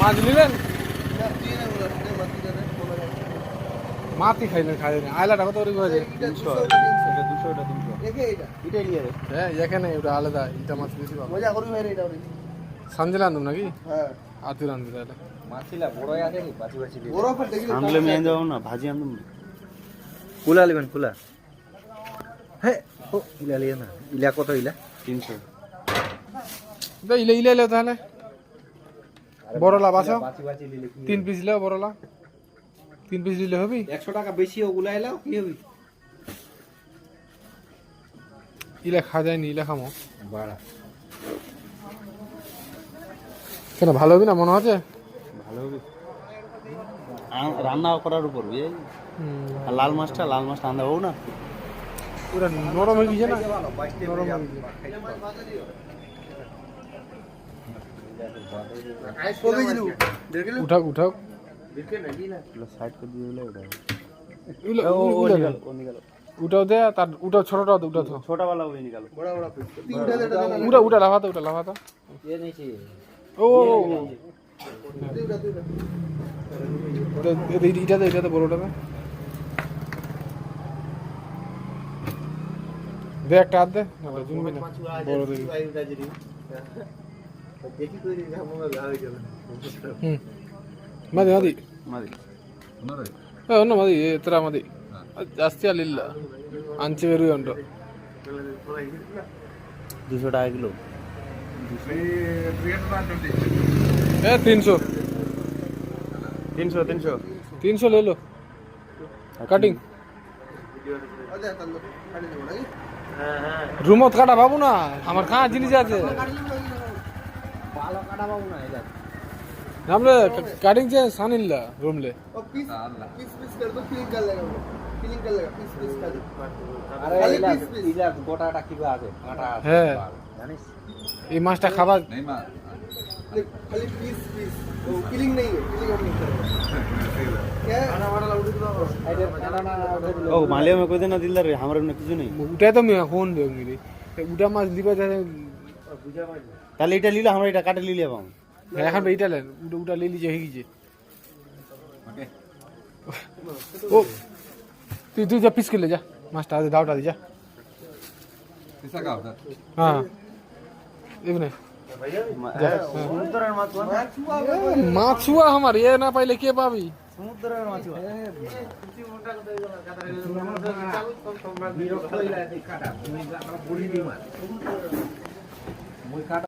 মাছ নিলেন মাতি খাইলেন খাইলেন আইলাটা কত করে হয়েছে 300 এটা 200 এটা 300 এটাই নিয়ে রে হ্যাঁ এখানে ওটা আলাদা এটা মাছ বেশি পাবো মজা করবি ভাই এটা ওরে সঞ্জয় আনতাম নাকি হ্যাঁ আতুর আনতে তাহলে মাছিলা বড়ই আছে নি বাছি বাছি দিয়ে বড় ফট দেখি আনলে মেন যাও না ভাজি আনতাম কুলা লিবেন কুলা হ্যাঁ ও ইলা লিয়া না ইলা কত ইলা 300 ইলে ইলে ইলে তাহলে বড়লা বাসা বাছি বাছি লিলে কি 3 পিস লেও বড়লা 3 পিস দিলে হবে 100 টাকা বেশি ওগুলা এলাও কি হবে ইলে খা যায় নি ইলে খামো বাড়া কেন ভালো হবে না মনে হচ্ছে ভালো হবে রান্না করার উপর বুঝলি আর লাল মাছটা আন্দা হোক না পুরো নরম হয়ে গেছে না নরম হয়ে গেছে উঠাও উঠাও সাইড করে দিয়ে দিলে উঠাও দে তার উঠাও ছোটটা উঠাও তো छोटा वाला वही निकालो बड़ा बड़ा উঠা উঠা লাফাতো ये नहीं चाहिए ও এইটাতে বড়টাতে দে একটা হাত দে জুমবি না বড় দেখি देखी कोई नहीं हम लोग गावे चला মাদি মাদি मारी অন্য মাদি এത്ര মাদি ಜಾಸ್ತಿ ಅಲ್ಲಿಲ್ಲ ಅಂಚೆವೇರು ಉಂಟು 200 টাকা কিলো এ 300 300 ले लो কাটিং রুমত কাটা পাবো না আমার কাঁ জিনিস আছে ভালো কাটা পাবো না এটা हमले कटिंग से सानिल्ला रूम ले पीस कर दो क्लीन कर लेगा पीस कर दो अरे इला गोटाटा किबा আছে কাটা আছে হ্যাঁ জানিস এই মাছটা খাবার नहीं मार खाली पीस वो किलिंग नहीं है किलिंग हम नहीं करेंगे क्या खाना वाला उड़ दो ओ मालिया में कोई देना दिलदार हमारे में কিছু নেই উঠাই তো আমি এখন দেবো রে উঠা মাছ দিবা যায় তাহলে এটা লিলে আমরা এটা কাটে লিলে পাবো এখন এইটা লেন উঠা ले लीजिए है कीजिए ओके ओ তুই যা পিস করে যা মাছটা আজ দাওটা দি যা किसका का होता হ্যাঁ এখানে সমুদ্রের মাছ মাছুয়া আমার এ না পাইলে কে পাবি সমুদ্রের মাছ